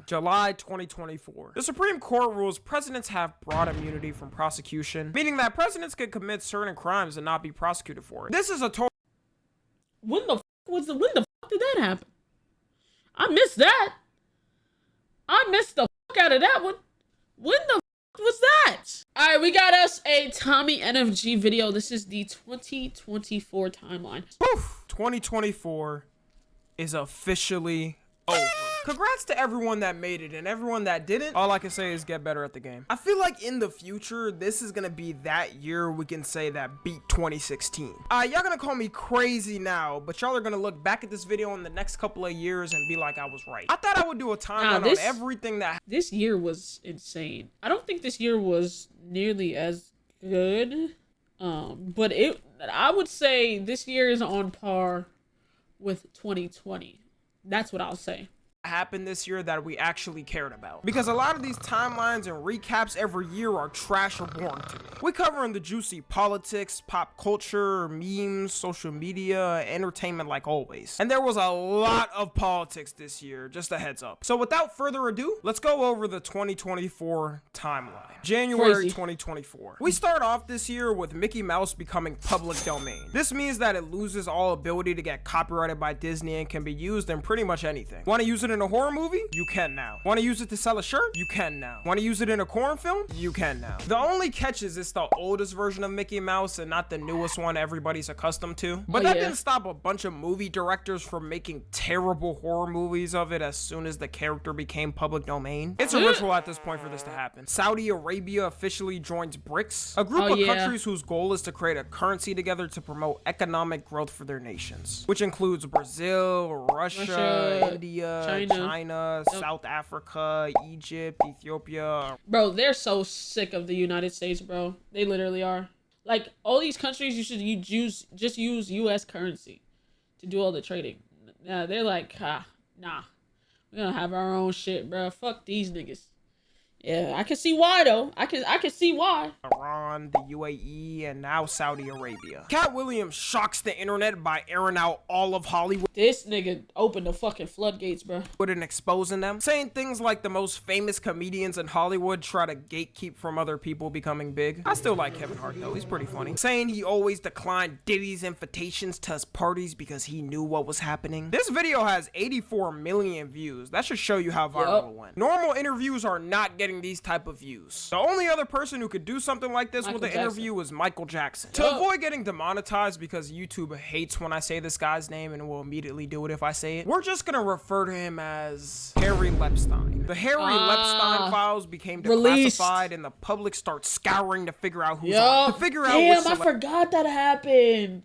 July 2024. The Supreme Court rules presidents have broad immunity from prosecution, meaning that presidents can commit certain crimes and not be prosecuted for it. This is a total. When the fuck did that happen? I missed that. I missed the fuck out of that one. When the fuck was that? All right, we got us a TommyNFG video. This is the 2024 timeline. Poof! 2024 is officially over. Congrats to everyone that made it and everyone that didn't. All I can say is get better at the game. I feel like in the future, this is gonna be that year we can say that beat 2016. Y'all gonna call me crazy now, but y'all are gonna look back at this video in the next couple of years and be like, I was right. I thought I would do a timeline on everything that. This year was insane. I don't think this year was nearly as good. But I would say this year is on par with 2020. That's what I'll say happened this year that we actually cared about, because a lot of these timelines and recaps every year are trash or boring to me. We covering the juicy politics, pop culture, memes, social media, entertainment like always, and there was a lot of politics this year, just a heads up. So without further ado, let's go over the 2024 timeline. January 2024. We start off this year with Mickey Mouse becoming public domain. This means that it loses all ability to get copyrighted by Disney and can be used in pretty much anything. Want to use it in a horror movie? You can now. Want to use it to sell a shirt? You can now. Want to use it in a corn film? You can now. The only catch is it's the oldest version of Mickey Mouse and not the newest one everybody's accustomed to. But that didn't stop a bunch of movie directors from making terrible horror movies of it as soon as the character became public domain. It's a ritual at this point for this to happen. Saudi Arabia officially joins BRICS, a group of countries whose goal is to create a currency together to promote economic growth for their nations, which includes Brazil, Russia, India, China, South Africa, Egypt, Ethiopia. Bro, they're so sick of the United States, bro. They literally are. Like, all these countries, you should just use U.S. currency to do all the trading. Yeah, they're like, nah, we're gonna have our own shit, bro. Fuck these niggas. Yeah, I can see why though. I can see why. Iran, the UAE, and now Saudi Arabia. Cat Williams shocks the internet by airing out all of Hollywood. This nigga opened the fucking floodgates, bro. And exposing them, saying things like the most famous comedians in Hollywood try to gatekeep from other people becoming big. I still like Kevin Hart though, he's pretty funny. Saying he always declined Diddy's invitations to his parties because he knew what was happening. This video has 84 million views. That should show you how viral it went. Normal interviews are not getting these type of views. The only other person who could do something like this with an interview was Michael Jackson. To avoid getting demonetized, because YouTube hates when I say this guy's name and will immediately do it if I say it, we're just gonna refer to him as Harry Lepstein. The Harry Lepstein files became declassified and the public starts scouring to figure out who's on. To figure out damn, I forgot that happened.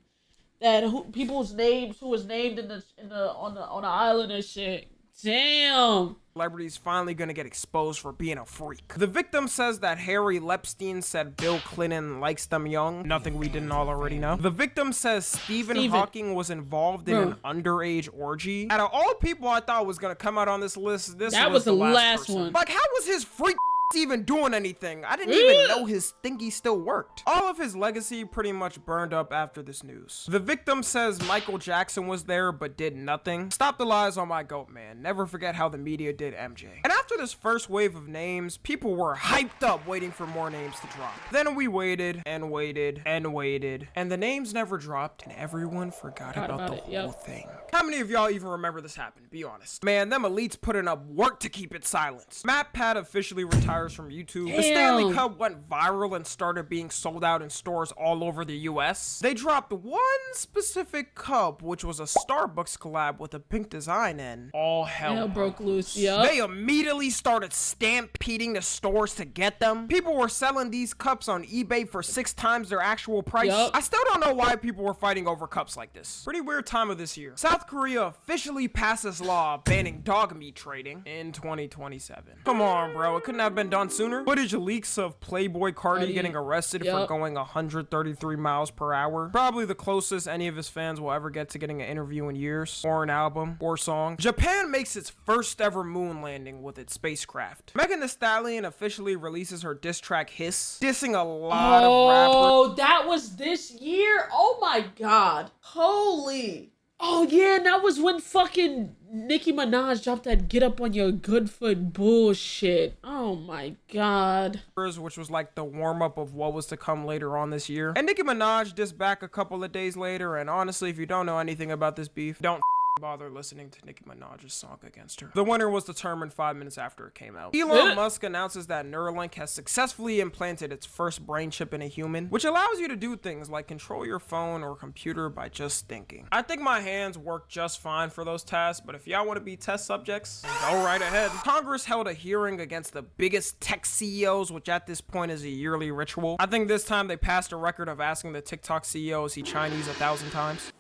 That people's names who was named on the island and shit. Damn. Celebrities finally gonna get exposed for being a freak. The victim says that Harry Lepstein said Bill Clinton likes them young. Nothing we didn't all already know. The victim says Stephen Hawking was involved in an underage orgy. Out of all people I thought was gonna come out on this list, this was the last one. Like, how was his freak even doing anything? I didn't even know his thingy still worked. All of his legacy pretty much burned up after this news. The victim says Michael Jackson was there but did nothing. Stop the lies on my goat, man. Never forget how the media did MJ. And after this first wave of names, people were hyped up waiting for more names to drop. Then we waited and waited and waited, and the names never dropped, and everyone forgot about the whole thing. How many of y'all even remember this happened? Be honest. Man, them elites putting up work to keep it silenced. MatPat officially retires from YouTube. Damn. The Stanley Cup went viral and started being sold out in stores all over the US. They dropped one specific cup, which was a Starbucks collab with a pink design, and all hell broke loose. They immediately started stampeding the stores to get them. People were selling these cups on eBay for 6 times their actual price. I still don't know why people were fighting over cups like this. Pretty weird time of this year. South Korea officially passes law banning dog meat trading in 2027. Come on, bro. It couldn't have been done sooner. Footage leaks of Playboy Cardi getting arrested for going 133 miles per hour. Probably the closest any of his fans will ever get to getting an interview in years, or an album, or song. Japan makes its first ever moon landing with its spacecraft. Megan Thee Stallion officially releases her diss track Hiss, dissing a lot of rappers. Oh, that was this year? Oh my god. Holy. Oh yeah, that was when fucking Nicki Minaj dropped that "Get Up on Your Good Foot" bullshit. Oh my god. Which was like the warm-up of what was to come later on this year. And Nicki Minaj dissed back a couple of days later, and honestly, if you don't know anything about this beef, don't bother listening to Nicki Minaj's song against her. The winner was determined 5 minutes after it came out. Elon Musk announces that Neuralink has successfully implanted its first brain chip in a human, which allows you to do things like control your phone or computer by just thinking. I think my hands work just fine for those tasks, but if y'all want to be test subjects, go right ahead. Congress held a hearing against the biggest tech CEOs, which at this point is a yearly ritual. I think this time they passed a record of asking the TikTok CEO, is he Chinese, 1,000 times.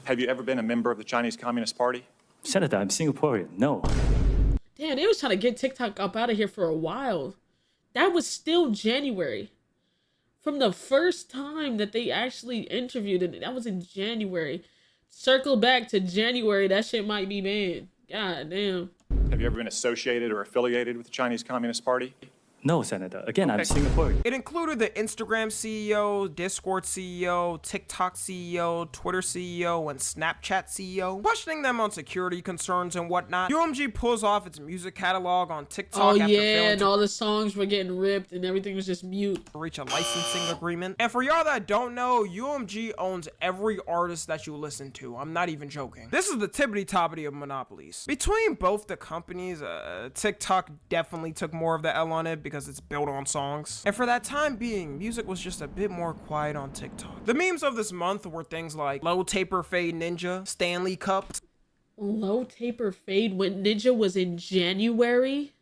Have you ever been a member of the Chinese Communist Party? Senator, I'm Singaporean. No. Damn, they was trying to get TikTok up out of here for a while. That was still January. From the first time that they actually interviewed it, that was in January. Circle back to January, that shit might be banned. God damn. Have you ever been associated or affiliated with the Chinese Communist Party? No, Senator. Again, I'm Singaporean. It included the Instagram CEO, Discord CEO, TikTok CEO, Twitter CEO, and Snapchat CEO, questioning them on security concerns and whatnot. UMG pulls off its music catalog on TikTok Oh after yeah, failing and to all the songs were getting ripped and everything was just mute. reach a licensing agreement. And for y'all that don't know, UMG owns every artist that you listen to. I'm not even joking. This is the tippity-toppity of monopolies. Between both the companies, TikTok definitely took more of the L on it because it's built on songs. And for that time being, music was just a bit more quiet on TikTok. The memes of this month were things like Low Taper Fade Ninja, Stanley Cup. Low Taper Fade when Ninja was in January?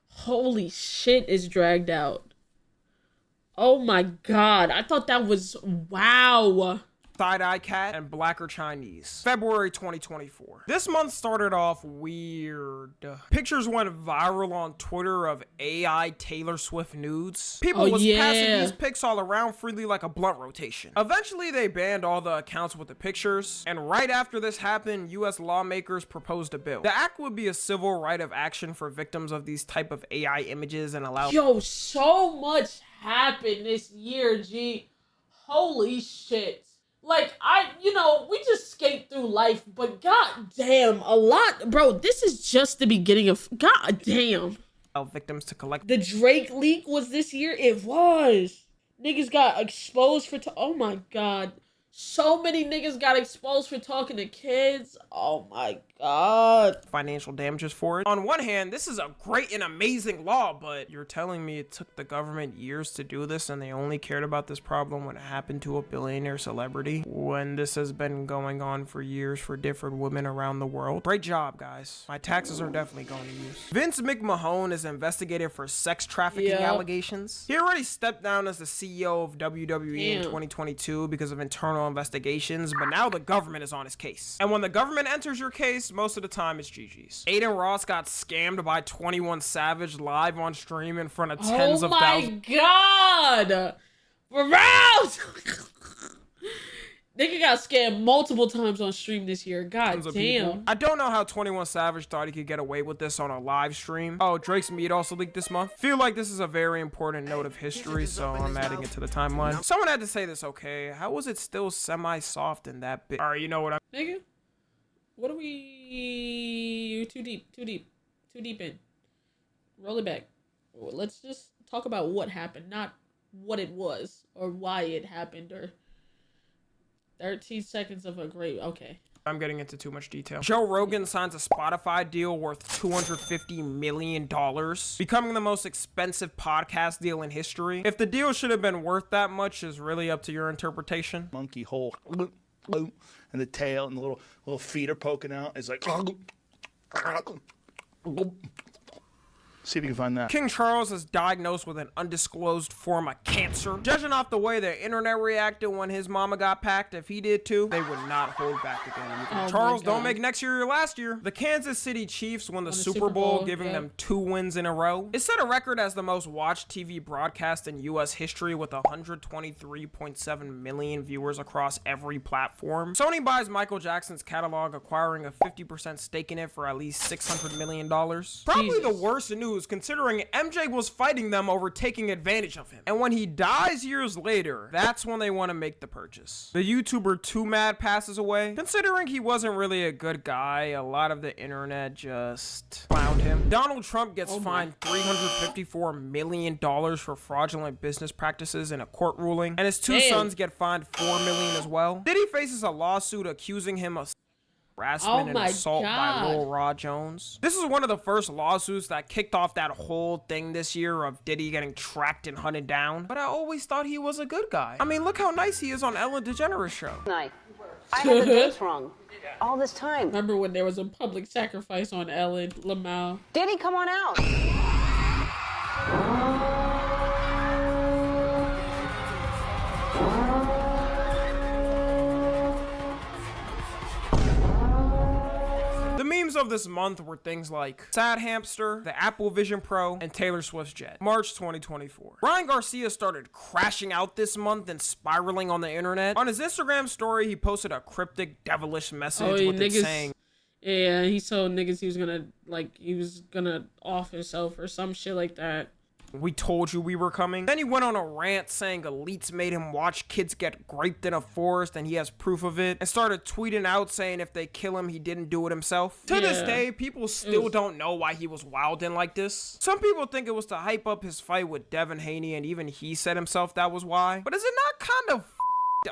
Holy shit, is dragged out. Oh my god, I thought that was wow. Side-Eye Cat, and Blacker Chinese. February 2024. This month started off weird. Pictures went viral on Twitter of AI Taylor Swift nudes. People was passing these pics all around freely like a blunt rotation. Eventually, they banned all the accounts with the pictures, and right after this happened, US lawmakers proposed a bill. The act would be a civil right of action for victims of these type of AI images and allow— Yo, so much happened this year, G. Holy shit. Like, we just skate through life, but god damn, a lot. Bro, this is just the beginning of, god damn. victims to collect. The Drake leak was this year? It was. Niggas got exposed for, oh my god. So many niggas got exposed for talking to kids. Oh my god. Financial damages for it. On one hand, this is a great and amazing law, but you're telling me it took the government years to do this and they only cared about this problem when it happened to a billionaire celebrity, when this has been going on for years for different women around the world? Great job, guys. My taxes are definitely going to use. Vince McMahon is investigated for sex trafficking allegations. He already stepped down as the CEO of WWE in 2022 because of internal investigations, but now the government is on his case. And when the government enters your case, most of the time it's GG's. Aiden Ross got scammed by 21 Savage live on stream in front of tens of thousands. Oh my god! Bro! Nigga got scammed multiple times on stream this year. God damn. I don't know how 21 Savage thought he could get away with this on a live stream. Oh, Drake's meat also leaked this month. Feel like this is a very important note of history, so I'm adding it to the timeline. Someone had to say this, okay? How was it still semi-soft in that bit? Alright, you know what I'm— Nigga? What are we... Too deep in. Roll it back. Let's just talk about what happened, not what it was, or why it happened, or... 13 seconds of a great... Okay. I'm getting into too much detail. Joe Rogan signs a Spotify deal worth $250 million, becoming the most expensive podcast deal in history. If the deal should have been worth that much is really up to your interpretation. Monkey hole, and the tail and the little feet are poking out. It's like... See if you can find that. King Charles is diagnosed with an undisclosed form of cancer. Judging off the way the internet reacted when his mama got packed, if he did too, they would not hold back again either. Oh Charles, don't make next year your last year. The Kansas City Chiefs won the Super Bowl, giving them 2 wins in a row. It set a record as the most watched TV broadcast in U.S. history with 123.7 million viewers across every platform. Sony buys Michael Jackson's catalog, acquiring a 50% stake in it for at least $600 million. Probably the worst news lose considering MJ was fighting them over taking advantage of him. And when he dies years later, that's when they want to make the purchase. The YouTuber Too Mad passes away. Considering he wasn't really a good guy, a lot of the internet just clowned him. Donald Trump gets fined $354 million for fraudulent business practices in a court ruling, and his two sons get fined $4 million as well. Diddy faces a lawsuit accusing him of harassment and assault by Lil Rod Jones. This is one of the first lawsuits that kicked off that whole thing this year of Diddy getting tracked and hunted down. But I always thought he was a good guy. I mean, look how nice he is on Ellen DeGeneres show. I had the dates wrong all this time. Remember when there was a public sacrifice on Ellen Lamau? Diddy, come on out. The memes of this month were things like Sad Hamster, the Apple Vision Pro, and Taylor Swift's jet. March 2024. Ryan Garcia started crashing out this month and spiraling on the internet. On his Instagram story, he posted a cryptic, devilish message with it saying, yeah, he told niggas he was gonna off himself or some shit like that. "We told you we were coming." Then he went on a rant saying elites made him watch kids get raped in a forest and he has proof of it, and started tweeting out saying if they kill him, he didn't do it himself. To this day, people still don't know why he was wilding like this. Some people think it was to hype up his fight with Devin Haney, and even he said himself that was why. But is it not kind of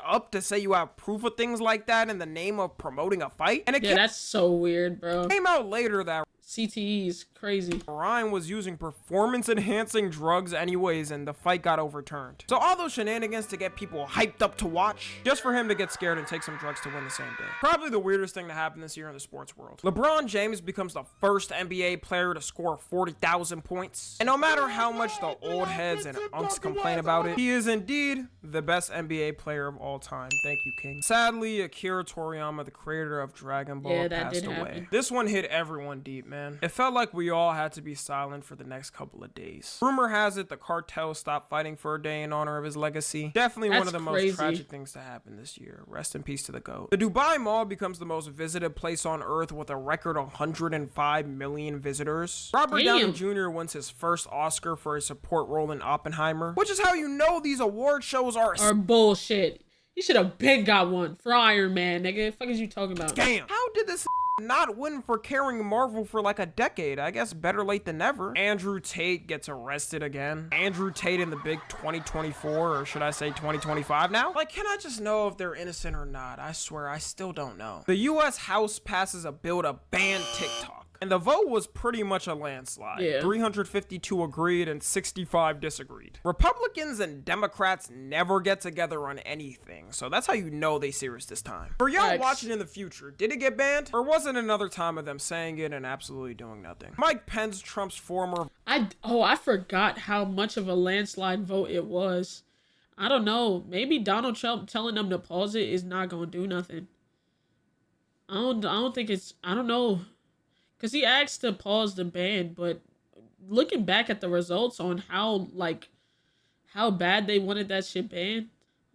up to say you have proof of things like that in the name of promoting a fight? And that's so weird, bro. Came out later that CTE is crazy. Ryan was using performance-enhancing drugs anyways, and the fight got overturned. So all those shenanigans to get people hyped up to watch, just for him to get scared and take some drugs to win the same day. Probably the weirdest thing to happen this year in the sports world. LeBron James becomes the first NBA player to score 40,000 points. And no matter how much the old heads and unks complain about it, he is indeed the best NBA player of all time. Thank you, King. Sadly, Akira Toriyama, the creator of Dragon Ball, passed away. This one hit everyone deep, man. It felt like we all had to be silent for the next couple of days. Rumor has it the cartel stopped fighting for a day in honor of his legacy. Definitely one of the most tragic things to happen this year. Rest in peace to the GOAT. The Dubai Mall becomes the most visited place on earth with a record 105 million visitors. Robert Downey Jr. wins his first Oscar for his support role in Oppenheimer, which is how you know these award shows are bullshit. You should have been got one for Iron Man, nigga. The fuck is you talking about? Damn. How did this not win for carrying Marvel for like a decade? I guess better late than never. Andrew Tate gets arrested again. Andrew Tate in the big 2024, or should I say 2025 now? Like, can I just know if they're innocent or not? I swear, I still don't know. The US House passes a bill to ban TikTok. And the vote was pretty much a landslide. 352 agreed and 65 disagreed. Republicans and Democrats never get together on anything, so that's how you know they serious this time. For y'all watching in the future, did it get banned? Or was it another time of them saying it and absolutely doing nothing? Mike Pence, Trump's former... I forgot how much of a landslide vote it was. I don't know. Maybe Donald Trump telling them to pause it is not gonna do nothing. I don't think it's... I don't know. Because he asked to pause the ban, but looking back at the results on how bad they wanted that shit banned,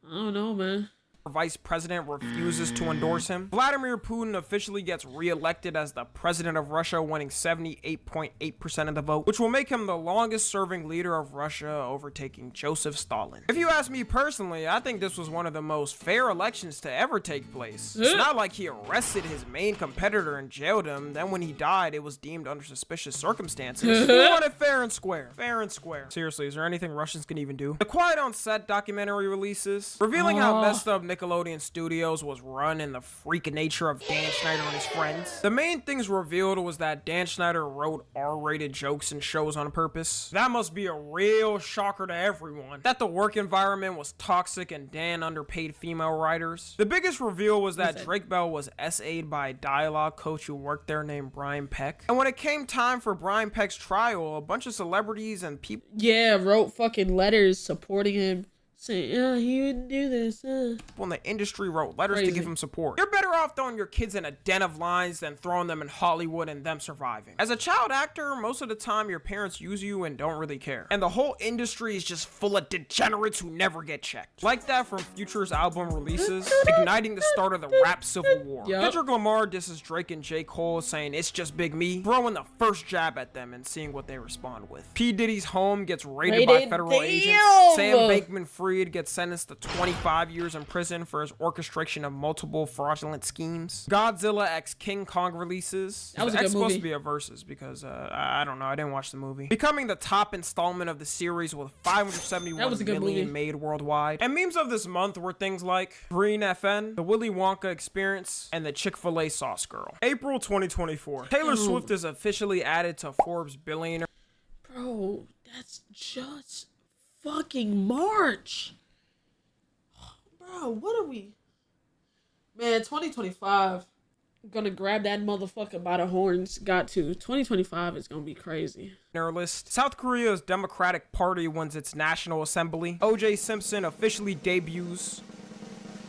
I don't know, man. Vice president refuses to endorse him. Vladimir Putin officially gets re-elected as the president of Russia, winning 78.8% of the vote, which will make him the longest serving leader of Russia, overtaking Joseph Stalin. If you ask me personally, I think this was one of the most fair elections to ever take place. It's not like he arrested his main competitor and jailed him, then when he died, it was deemed under suspicious circumstances. He won it fair and square. Fair and square. Seriously, is there anything Russians can even do? The Quiet on Set documentary releases, revealing how messed up Nickelodeon Studios was run and the freak nature of Dan Schneider and his friends. The main things revealed was that Dan Schneider wrote R-rated jokes and shows on purpose. That must be a real shocker to everyone. That the work environment was toxic and Dan underpaid female writers. The biggest reveal was that Drake Bell was SA'd by a dialogue coach who worked there named Brian Peck. And when it came time for Brian Peck's trial, a bunch of celebrities and people wrote fucking letters supporting him. Say, he wouldn't do this. When the industry wrote letters to give him support. You're better better off throwing your kids in a den of lions than throwing them in Hollywood and them surviving. As a child actor, most of the time your parents use you and don't really care. And the whole industry is just full of degenerates who never get checked. Like that from Future's album releases, igniting the start of the rap civil war. Yep. Kendrick Lamar disses Drake and J. Cole, saying it's just Big Me, throwing the first jab at them and seeing what they respond with. P. Diddy's home gets raided by federal agents. Sam Bankman-Fried gets sentenced to 25 years in prison for his orchestration of multiple fraudulent schemes. Godzilla x King Kong releases. That was a good supposed movie. to be a versus because I don't know, I didn't watch the movie. Becoming the top installment of the series with 571 million made worldwide. And memes of this month were things like Green FN, the Willy Wonka Experience, and the Chick-fil-A Sauce Girl. April 2024. Taylor Swift is officially added to Forbes billionaire. Bro, that's just fucking March. Bro, what are we? Man, 2025. Gonna grab that motherfucker by the horns. Got to. 2025 is gonna be crazy. List. South Korea's Democratic Party wins its National Assembly. O.J. Simpson officially debuts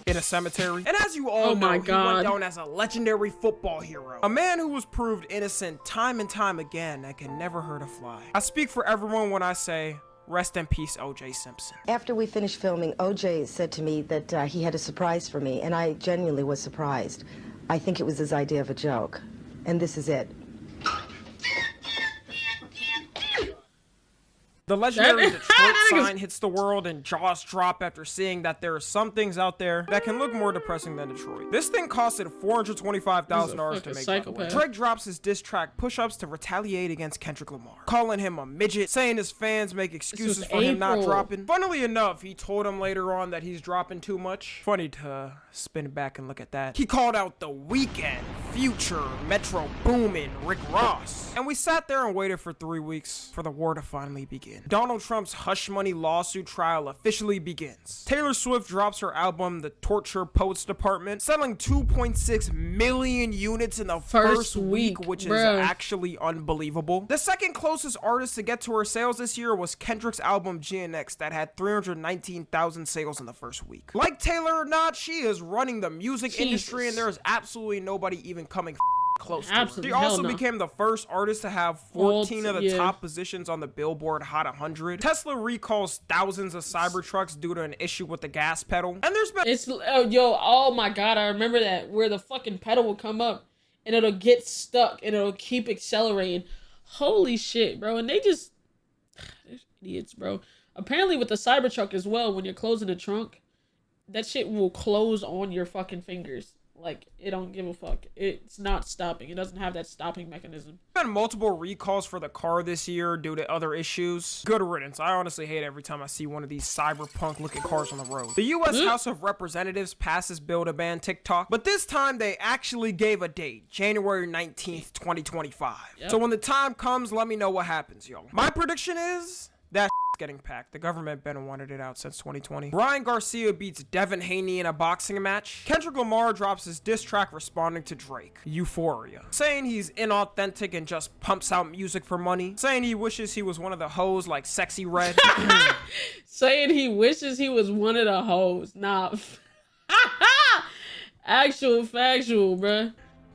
in a cemetery. And as you all know, he went down as a legendary football hero. A man who was proved innocent time and time again and can never hurt a fly. I speak for everyone when I say, rest in peace, O.J. Simpson. After we finished filming, O.J. said to me that he had a surprise for me, and I genuinely was surprised. I think it was his idea of a joke, and this is it. The legendary Detroit sign hits the world and jaws drop after seeing that there are some things out there that can look more depressing than Detroit. This thing costed $425,000 to make. Psychopath. Drake drops his diss track Push-Ups to retaliate against Kendrick Lamar, calling him a midget, saying his fans make excuses for him not dropping. Funnily enough, he told him later on that he's dropping too much. Funny to spin back and look at that. He called out The Weeknd, Future, Metro Boomin, Rick Ross. And we sat there and waited for 3 weeks for the war to finally begin. Donald Trump's hush money lawsuit trial officially begins. Taylor Swift drops her album, The Torture Poets Department, selling 2.6 million units in the first week, which is actually unbelievable. The second closest artist to get to her sales this year was Kendrick's album GNX that had 319,000 sales in the first week. Like Taylor or not, she is running the music industry and there is absolutely nobody even coming close to her. She also became the first artist to have 14 of the top positions on the Billboard Hot 100. Tesla recalls thousands of Cybertrucks due to an issue with the gas pedal. And there's been oh my god, I remember that, where the fucking pedal will come up and it'll get stuck and it'll keep accelerating. Holy shit, bro. And they're idiots, bro. Apparently with the Cybertruck as well, when you're closing the trunk, that shit will close on your fucking fingers. Like, it don't give a fuck. It's not stopping. It doesn't have that stopping mechanism. There's been multiple recalls for the car this year due to other issues. Good riddance. I honestly hate every time I see one of these cyberpunk looking cars on the road. The U.S. House of Representatives passed this bill to ban TikTok, but this time they actually gave a date, January 19th, 2025. Yep. So when the time comes, let me know what happens, yo. My prediction is that getting packed. The government been wanted it out since 2020. Ryan Garcia beats Devin Haney in a boxing match. Kendrick Lamar drops his diss track responding to Drake, Euphoria, saying he's inauthentic and just pumps out music for money, saying he wishes he was one of the hoes like Sexy Red. Saying he wishes he was one of the hoes. Nah. Actual factual, bruh.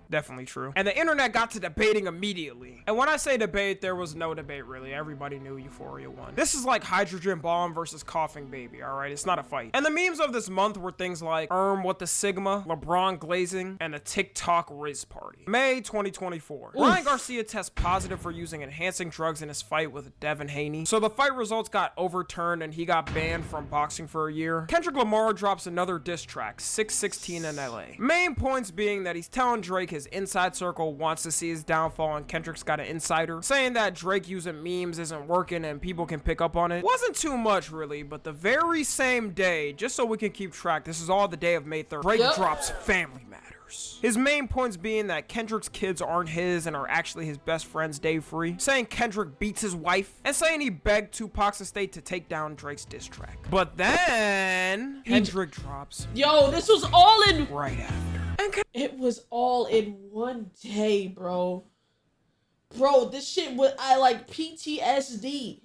Definitely true. And the internet got to debating immediately. And when I say debate, there was no debate really. Everybody knew Euphoria won. This is like Hydrogen Bomb versus Coughing Baby, alright? It's not a fight. And the memes of this month were things like what the Sigma, LeBron glazing, and the TikTok Riz party. May 2024. Ryan Garcia tests positive for using enhancing drugs in his fight with Devin Haney. So the fight results got overturned and he got banned from boxing for a year. Kendrick Lamar drops another diss track, 616 in LA. Main points being that he's telling Drake his inside circle wants to see his downfall and Kendrick's got an insider, saying that Drake using memes isn't working and people can pick up on it. Wasn't too much really, but the very same day, just so we can keep track, this is all the day of May 3rd, Drake drops Family Matters. His main points being that Kendrick's kids aren't his and are actually his best friend's day free, saying Kendrick beats his wife, and saying he begged Tupac's estate to take down Drake's diss track. But then Kendrick drops. Yo, this was all in right after. It was all in one day, bro. Bro, this shit was, I like PTSD.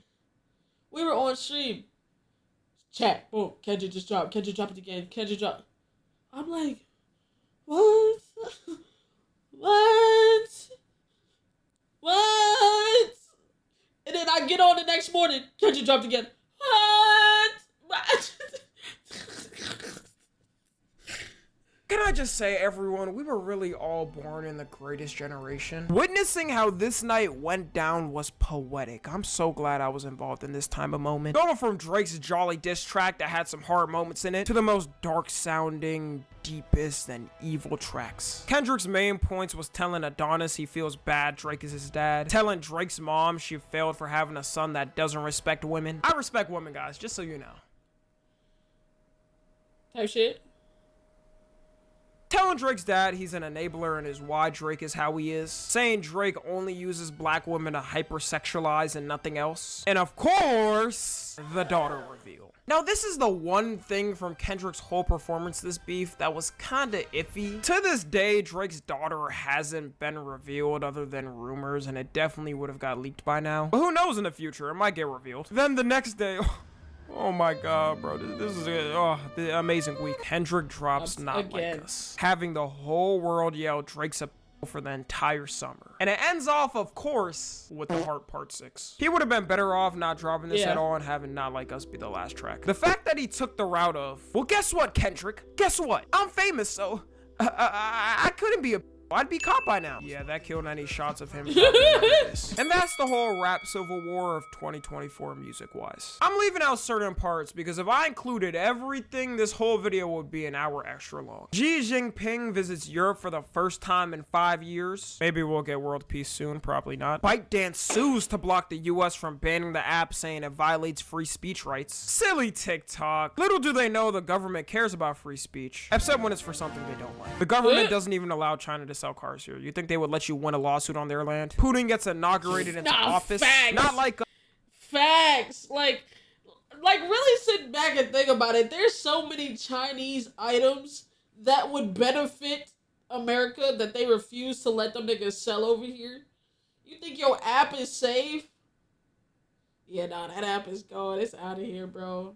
We were on stream. Chat, boom, Kendrick just dropped. Kendrick dropped it again. Kendrick dropped. I'm like, What? What? What? And then I get on the next morning, Kendrick dropped again. What? What? Can I just say, everyone, we were really all born in the greatest generation. Witnessing how this night went down was poetic. I'm so glad I was involved in this time of moment. Going from Drake's jolly diss track that had some hard moments in it to the most dark sounding, deepest, and evil tracks. Kendrick's main points was telling Adonis he feels bad Drake is his dad, telling Drake's mom she failed for having a son that doesn't respect women. I respect women, guys, just so you know. Type shit. Telling Drake's dad he's an enabler and is why Drake is how he is. Saying Drake only uses black women to hypersexualize and nothing else. And of course, the daughter reveal. Now, this is the one thing from Kendrick's whole performance this beef that was kinda iffy. To this day, Drake's daughter hasn't been revealed other than rumors, and it definitely would have got leaked by now. But who knows in the future, it might get revealed. Then the next day, oh my god, bro, this is the amazing week. Kendrick drops Not again. Like Us, having the whole world yell Drake's a for the entire summer. And it ends off, of course, with The Heart Part 6. He would have been better off not dropping this at all and having Not Like Us be the last track. The fact that he took the route of, well, guess what, Kendrick? Guess what? I'm famous, so I couldn't be a I'd be caught by now. Yeah, that killed any shots of him. And that's the whole rap civil war of 2024 music-wise. I'm leaving out certain parts because if I included everything, this whole video would be an hour extra long. Xi Jinping visits Europe for the first time in 5 years. Maybe we'll get world peace soon, probably not. ByteDance sues to block the US from banning the app, saying it violates free speech rights. Silly TikTok. Little do they know the government cares about free speech, except when it's for something they don't like. The government doesn't even allow China to sell cars here. You think they would let you win a lawsuit on their land? Putin gets inaugurated into office. Facts. Not like facts. Like really sit back and think about it. There's so many Chinese items that would benefit America that they refuse to let them niggas sell over here. You think your app is safe? Yeah, nah, that app is gone. It's out of here, bro.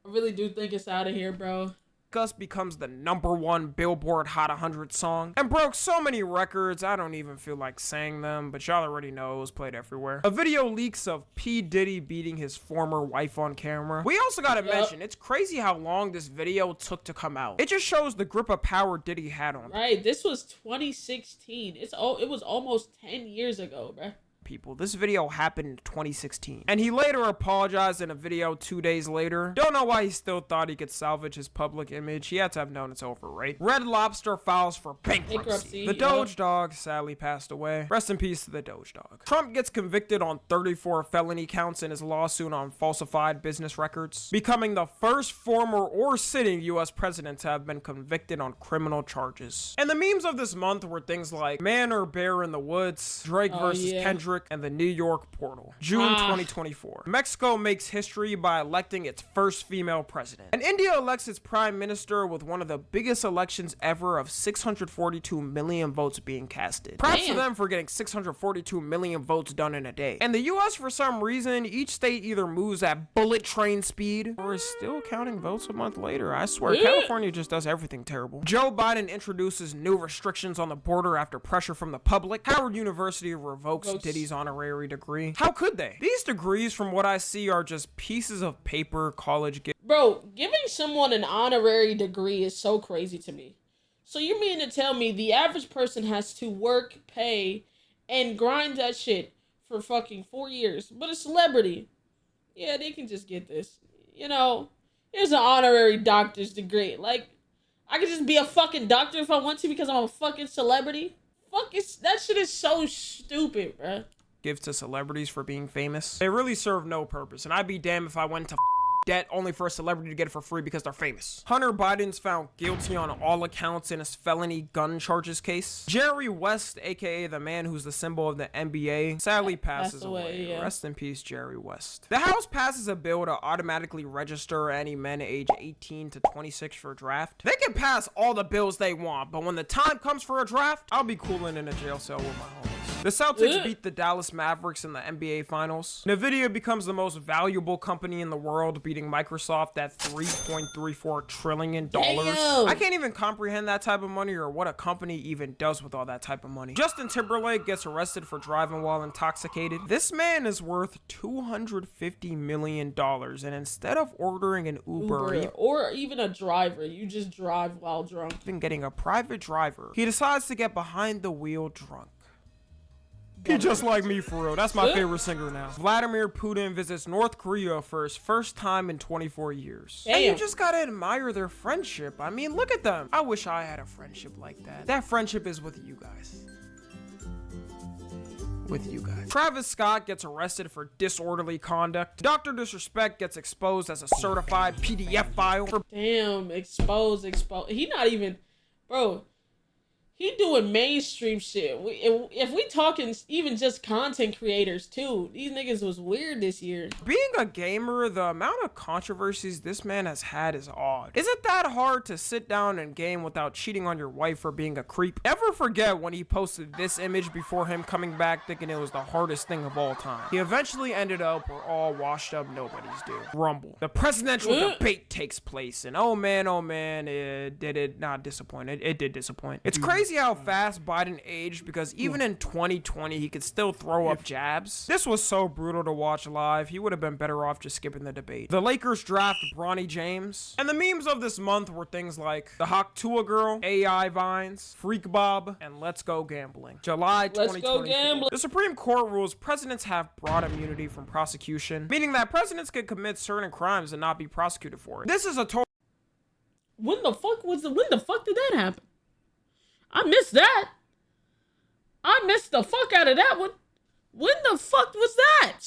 I really do think it's out of here, bro. Us becomes the #1 Billboard Hot 100 song and broke so many records I don't even feel like saying them, but y'all already know it was played everywhere. A video leaks of P. Diddy beating his former wife on camera. We also gotta mention, it's crazy how long this video took to come out. It just shows the grip of power Diddy had on Right, this was 2016. It was almost 10 years ago, bruh. people. This video happened in 2016 and he later apologized in a video 2 days later. Don't know why he still thought he could salvage his public image. He had to have known it's over, right? Red Lobster files for bankruptcy. The Doge Dog sadly passed away. Rest in peace to the Doge Dog. Trump gets convicted on 34 felony counts in his lawsuit on falsified business records, becoming the first former or sitting US president to have been convicted on criminal charges. And the memes of this month were things like man or bear in the woods, Drake versus Kendrick, and the New York portal. June 2024. Mexico makes history by electing its first female president. And India elects its prime minister with one of the biggest elections ever of 642 million votes being casted. Props to them for getting 642 million votes done in a day. And the US, for some reason, each state either moves at bullet train speed or is still counting votes a month later. I swear, California just does everything terrible. Joe Biden introduces new restrictions on the border after pressure from the public. Howard University revokes Diddy's honorary degree. How could they? These degrees, from what I see, are just pieces of paper college get. Bro, giving someone an honorary degree is so crazy to me. So you mean to tell me the average person has to work, pay, and grind that shit for fucking 4 years, but a celebrity, yeah, they can just get this. You know, here's an honorary doctor's degree. Like, I could just be a fucking doctor if I want to because I'm a fucking celebrity. That shit is so stupid, bruh. Give to celebrities for being famous. They really serve no purpose, and I'd be damned if I went to debt only for a celebrity to get it for free because they're famous. Hunter Biden's found guilty on all accounts in his felony gun charges case. Jerry West, aka the man who's the symbol of the NBA, sadly passes away. Yeah. Rest in peace, Jerry West. The House passes a bill to automatically register any men age 18 to 26 for a draft. They can pass all the bills they want, but when the time comes for a draft, I'll be cooling in a jail cell with my homies. The Celtics beat the Dallas Mavericks in the NBA Finals. Nvidia becomes the most valuable company in the world, beating Microsoft at $3.34 trillion. Damn. I can't even comprehend that type of money or what a company even does with all that type of money. Justin Timberlake gets arrested for driving while intoxicated. This man is worth $250 million, and instead of ordering an Uber or even a driver, you just drive while drunk. even getting a private driver, he decides to get behind the wheel drunk. He just like me, for real. That's my favorite singer now. Vladimir Putin visits North Korea for his first time in 24 years. Damn. And you just gotta admire their friendship. I mean, look at them. I wish I had a friendship like that. That friendship is with you guys. Travis Scott gets arrested for disorderly conduct. Dr. Disrespect gets exposed as a certified PDF file. Damn, exposed. He not even, bro. He doing mainstream shit. If we talking even just content creators too, these niggas was weird this year. Being a gamer, the amount of controversies this man has had is odd. Is it that hard to sit down and game without cheating on your wife or being a creep? Never forget when he posted this image before him coming back thinking it was the hardest thing of all time. He eventually ended up where all washed up nobodies do. Rumble. The presidential debate takes place, and oh man, it did not disappoint. It did disappoint. It's crazy how fast Biden aged, because even in 2020 he could still throw up jabs. This was so brutal to watch live. He would have been better off just skipping the debate. The Lakers draft Bronny James, and the memes of this month were things like the Hawk Tua girl, AI vines, Freak Bob, and Let's Go Gambling. July 2024. The Supreme Court rules presidents have broad immunity from prosecution, meaning that presidents can commit certain crimes and not be prosecuted for it. This is a total. When the fuck did that happen? I missed that. I missed the fuck out of that one. When the fuck was that?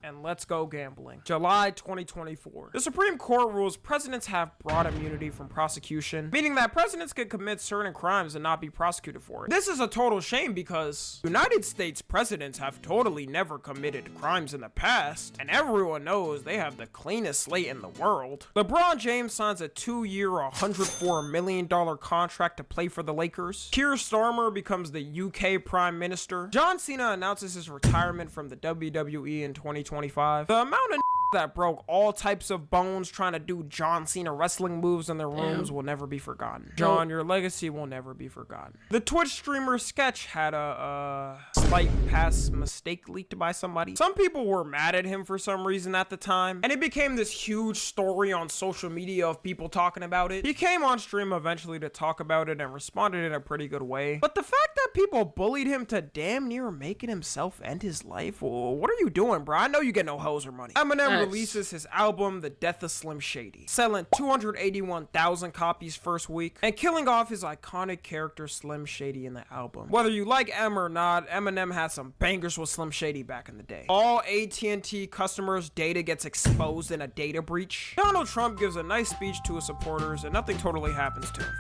And Let's Go Gambling. July 2024. The Supreme Court rules presidents have broad immunity from prosecution, meaning that presidents can commit certain crimes and not be prosecuted for it. This is a total shame because United States presidents have totally never committed crimes in the past, and everyone knows they have the cleanest slate in the world. LeBron James signs a 2-year, $104 million contract to play for the Lakers. Keir Starmer becomes the UK Prime Minister. John Cena announces his retirement from the WWE in 2025. The amount of that broke all types of bones trying to do John Cena wrestling moves in their rooms will never be forgotten. John, your legacy will never be forgotten. The Twitch streamer Sketch had a slight past mistake leaked by somebody. Some people were mad at him for some reason at the time, and it became this huge story on social media of people talking about it. He came on stream eventually to talk about it and responded in a pretty good way. But the fact that people bullied him to damn near making himself end his life, well, what are you doing, bro? I know you get no hoes or money. Eminem releases his album The Death of Slim Shady, selling 281,000 copies first week and killing off his iconic character Slim Shady in the album. Whether you like M or not, Eminem had some bangers with Slim Shady back in the day. All AT&T customers' data gets exposed in a data breach. Donald Trump gives a nice speech to his supporters and nothing totally happens to him.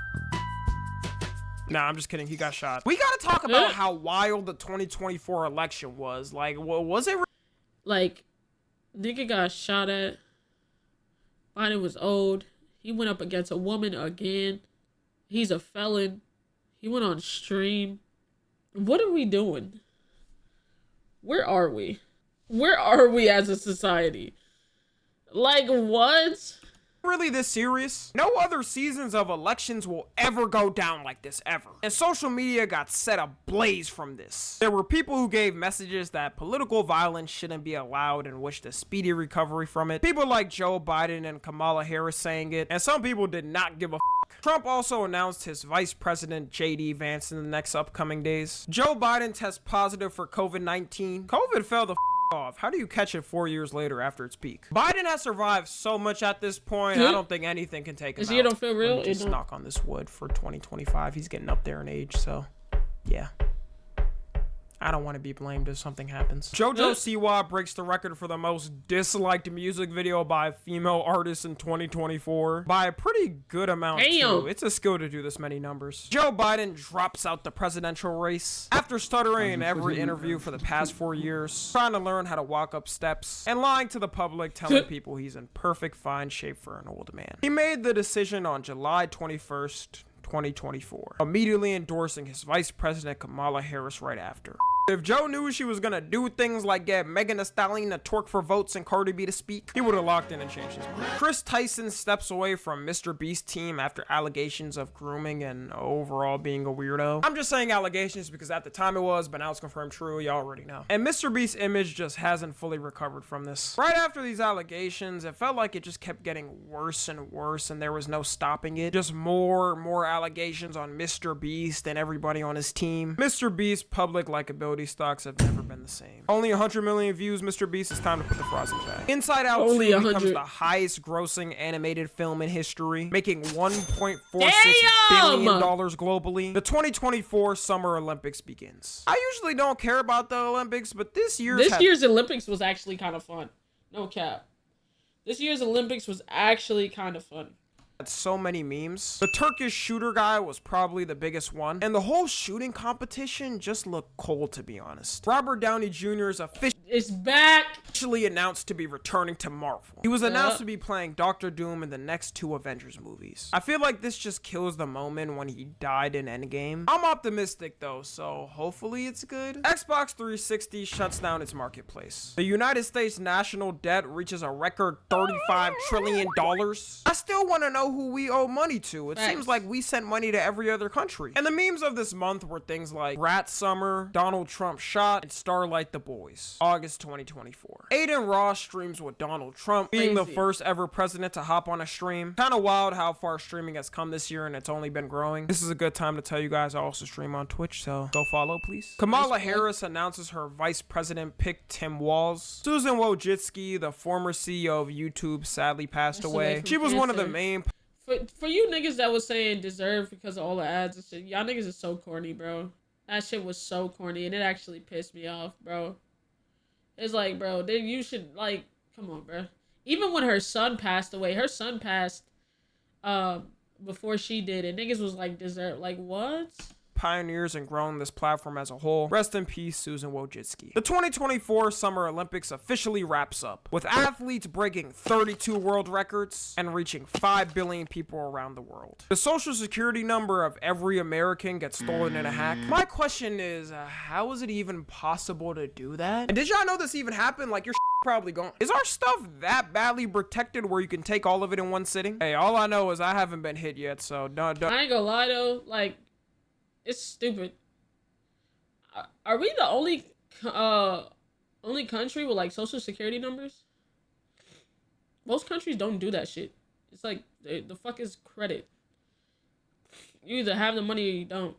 Nah, I'm just kidding. He got shot. We gotta talk about how wild the 2024 election was. Like, was it? Like, nigga got shot at. Biden was old. He went up against a woman again. He's a felon. He went on stream. What are we doing? Where are we? Where are we as a society? Like, what? Really this serious? No other seasons of elections will ever go down like this ever. And social media got set ablaze from this. There were people who gave messages that political violence shouldn't be allowed and wished a speedy recovery from it. People like Joe Biden and Kamala Harris saying it, and some people did not give a Trump also announced his vice president JD Vance in the next upcoming days. Joe Biden tests positive for COVID-19. COVID fell the off. How do you catch it 4 years later after its peak? Biden has survived so much at this point. I don't think anything can take him out. You don't feel real? Let me just knock on this wood for 2025. He's getting up there in age, so yeah. I don't want to be blamed if something happens. JoJo Siwa breaks the record for the most disliked music video by a female artist in 2024 by a pretty good amount too. It's a skill to do this many numbers. Joe Biden drops out the presidential race after stuttering in every interview for the past 4 years, trying to learn how to walk up steps and lying to the public, telling people he's in perfect fine shape for an old man. He made the decision on July 21st, 2024, immediately endorsing his vice president Kamala Harris right after. If Joe knew she was gonna do things like get Megan Thee Stallion to twerk for votes and Cardi B to speak, he would have locked in and changed his mind. Chris Tyson steps away from Mr. Beast's team after allegations of grooming and overall being a weirdo. I'm just saying allegations because at the time it was, but now it's confirmed true, you already know. And Mr. Beast's image just hasn't fully recovered from this. Right after these allegations, it felt like it just kept getting worse and worse and there was no stopping it. Just more allegations on Mr. Beast and everybody on his team. Mr. Beast's public likability stocks have never been the same. Only 100 million views, Mr. Beast. It's time to put the fries in the bag. Inside Out 2 becomes the highest grossing animated film in history, making $1.46 billion globally. The 2024 Summer Olympics begins. I usually don't care about the Olympics, but this year's Olympics was actually kind of fun. No cap. This year's Olympics was actually kind of fun. So many memes. The Turkish shooter guy was probably the biggest one, and the whole shooting competition just looked cold, to be honest. Robert Downey Jr. is back. Officially announced to be returning to Marvel. He was announced to be playing Doctor Doom in the next 2 Avengers movies. I feel like this just kills the moment when he died in Endgame. I'm optimistic though, so hopefully it's good. Xbox 360 shuts down its marketplace. The United States national debt reaches a record $35 trillion. I still want to know who we owe money to. It seems like we sent money to every other country. And the memes of this month were things like Rat Summer, Donald Trump shot, and Starlight the Boys. August 2024. Aiden Ross streams with Donald Trump, being the first ever president to hop on a stream. Kind of wild how far streaming has come this year and it's only been growing. This is a good time to tell you guys I also stream on Twitch, so go follow, please. Kamala Harris announces her vice president pick Tim Walz. Susan Wojcicki, the former CEO of YouTube, sadly passed away. She was one of the main... For you niggas that was saying deserve because of all the ads and shit, y'all niggas is so corny, bro. That shit was so corny and it actually pissed me off, bro. It's like, bro, you should, like, come on, bro. Even when her son passed away, her son passed before she did, and niggas was like, deserve, like, what? Pioneers and grown this platform as a whole. Rest in peace, Susan Wojcicki. The 2024 Summer Olympics officially wraps up, with athletes breaking 32 world records and reaching 5 billion people around the world. The social security number of every American gets stolen in a hack. My question is, how is it even possible to do that? And did y'all know this even happened? Like, your probably gone. Is our stuff that badly protected where you can take all of it in one sitting? Hey, all I know is I haven't been hit yet, so don't. I ain't gonna lie though, like, it's stupid. Are we the only country with like social security numbers? Most countries don't do that shit. It's like the fuck is credit? You either have the money or you don't.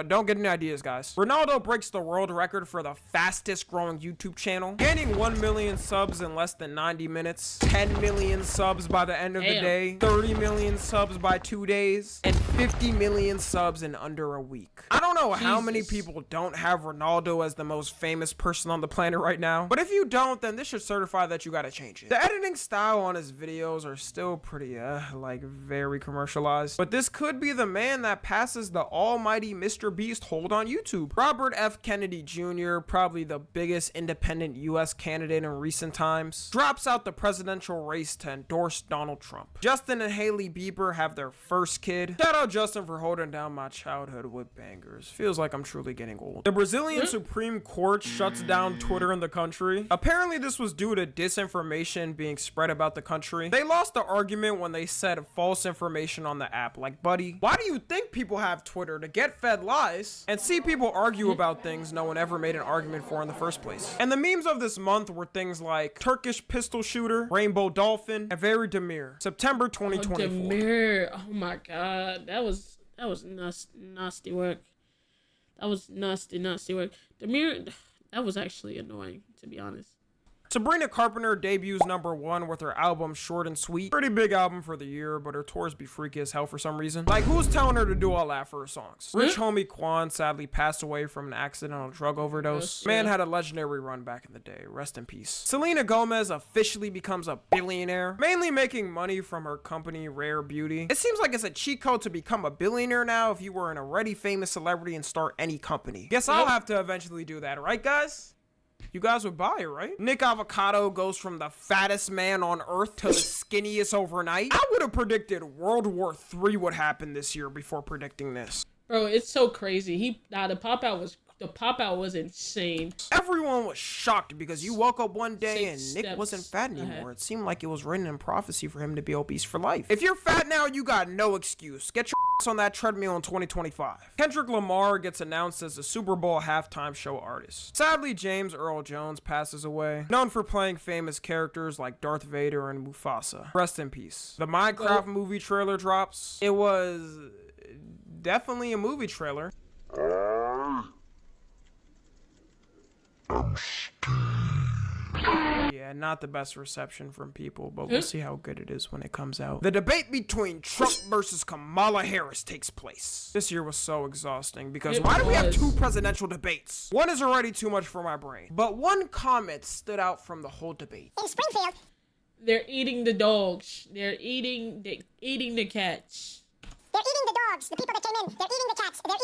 Don't get any ideas, guys. Ronaldo breaks the world record for the fastest growing YouTube channel, gaining 1 million subs in less than 90 minutes, 10 million subs by the end of the day, 30 million subs by 2 days, and 50 million subs in under a week. I don't know how many people don't have Ronaldo as the most famous person on the planet right now, but if you don't, then this should certify that you gotta change it. The editing style on his videos are still pretty, like, very commercialized, but this could be the man that passes the almighty Mr. Beast hold on YouTube. Robert F. Kennedy Jr., probably the biggest independent US candidate in recent times, drops out the presidential race to endorse Donald Trump. Justin and Hailey Bieber have their first kid. Shout out Justin for holding down my childhood with bangers. Feels like I'm truly getting old. The Brazilian Supreme Court shuts down Twitter in the country. Apparently this was due to disinformation being spread about the country. They lost the argument when they said false information on the app. Like, buddy, why do you think people have Twitter? To get fed lies and see people argue about things no one ever made an argument for in the first place. And the memes of this month were things like Turkish pistol shooter, Rainbow Dolphin, and Very Demir. September 2024. Demir, oh my god, that was nasty work. That was nasty work. Demir, that was actually annoying, to be honest. Sabrina Carpenter debuts #1 with her album Short and Sweet. Pretty big album for the year, but her tours be freaky as hell for some reason. Like, who's telling her to do all that for her songs? Rich homie Quan sadly passed away from an accidental drug overdose. Man had a legendary run back in the day. Rest in peace. Selena Gomez officially becomes a billionaire, mainly making money from her company Rare Beauty. It seems like it's a cheat code to become a billionaire now if you were an already famous celebrity and start any company. Guess I'll have to eventually do that, right guys? You guys would buy it, right? Nick Avocado goes from the fattest man on earth to the skinniest overnight. I would have predicted World War III would happen this year before predicting this. Bro, it's so crazy. The pop out was The pop out was insane. Everyone was shocked because you woke up one day and 6 Nick steps wasn't fat anymore. ahead. It seemed like it was written in prophecy for him to be obese for life. If you're fat now, you got no excuse. Get your ass on that treadmill in 2025. Kendrick Lamar gets announced as the Super Bowl halftime show artist. Sadly, James Earl Jones passes away, known for playing famous characters like Darth Vader and Mufasa. Rest in peace. The Minecraft movie trailer drops. It was definitely a movie trailer. Yeah, not the best reception from people, but we'll see how good it is when it comes out. The debate between Trump versus Kamala Harris takes place. This year was so exhausting because why do we have 2 presidential debates? One is already too much for my brain. But one comment stood out from the whole debate. In Springfield, They're eating the dogs. They're eating the cats. they're eating the dogs, the people that came in. They're eating the cats. They're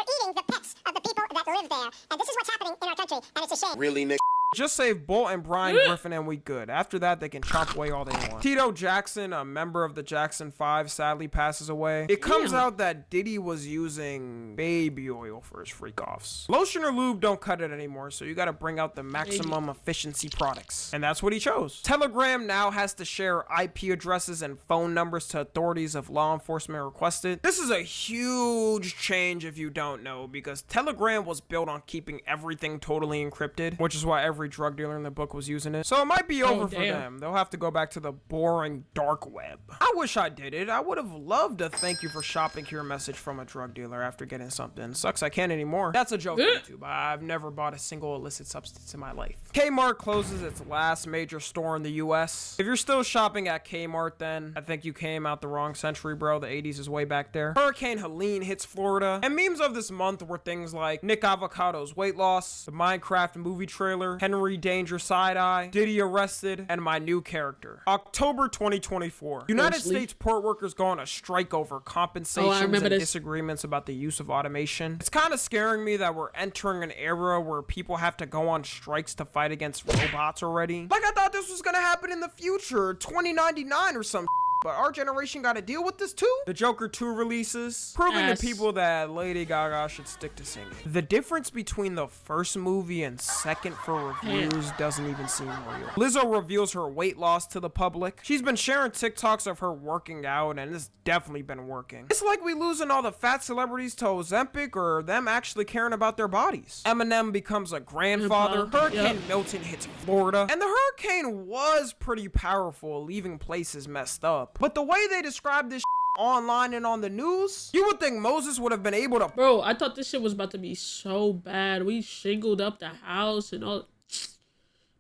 eating the pets of the people that live there. And this is what's happening in our country, and it's a shame. Really, Nick? Just save Bolt and Brian Griffin and we good. After that, they can chop away all they want. Tito Jackson, a member of the Jackson 5, sadly passes away. It comes out that Diddy was using baby oil for his freak-offs. Lotion or lube don't cut it anymore, so you gotta bring out the maximum efficiency products. And that's what he chose. Telegram now has to share IP addresses and phone numbers to authorities if law enforcement requested. This is a huge change if you don't know, because Telegram was built on keeping everything totally encrypted, which is why every drug dealer in the book was using it. So it might be over for them. They'll have to go back to the boring dark web. I wish I did it. I would have loved a thank you for shopping here message from a drug dealer after getting something. Sucks I can't anymore. That's a joke, YouTube. I've never bought a single illicit substance in my life. Kmart closes its last major store in the US. If you're still shopping at Kmart, then I think you came out the wrong century, bro. The 80s is way back there. Hurricane Helene hits Florida, and memes of this month were things like Nick Avocado's weight loss, the Minecraft movie trailer, Henry Danger side-eye, Diddy arrested, and my new character. October 2024. United States port workers go on a strike over compensations and disagreements about the use of automation. It's kind of scaring me that we're entering an era where people have to go on strikes to fight against robots already. Like I thought this was gonna happen in the future, 2099 or some but our generation got to deal with this too. The Joker 2 releases, proving to people that Lady Gaga should stick to singing. The difference between the first movie and second for reviews doesn't even seem real. Lizzo reveals her weight loss to the public. She's been sharing TikToks of her working out, and it's definitely been working. It's like we losing all the fat celebrities to Ozempic or them actually caring about their bodies. Eminem becomes a grandfather. Hurricane Milton hits Florida, and the hurricane was pretty powerful, leaving places messed up. But the way they describe this online and on the news, you would think Moses would have been able to— Bro, I thought this shit was about to be so bad. We shingled up the house and all.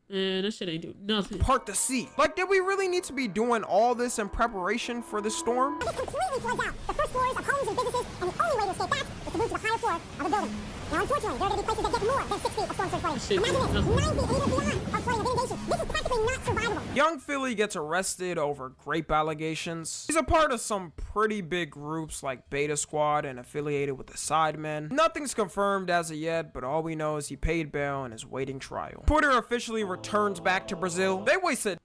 Man, this shit ain't do nothing. Part the sea. Like, did we really need to be doing all this in preparation for this storm? This completely floods out the first floors of homes and businesses, and the only way to escape that is to move to the higher floor of a building. Now, unfortunately, there are going to be places that get more than 6 feet of storm surge flooding. Imagine this, 9 feet, 8 or beyond of flooding of inundation. This is practically not survivable. Young Philly gets arrested over grape allegations. He's a part of some pretty big groups like Beta Squad and affiliated with the Sidemen. Nothing's confirmed as of yet, but all we know is he paid bail and is waiting trial. Twitter officially returns back to Brazil. They wasted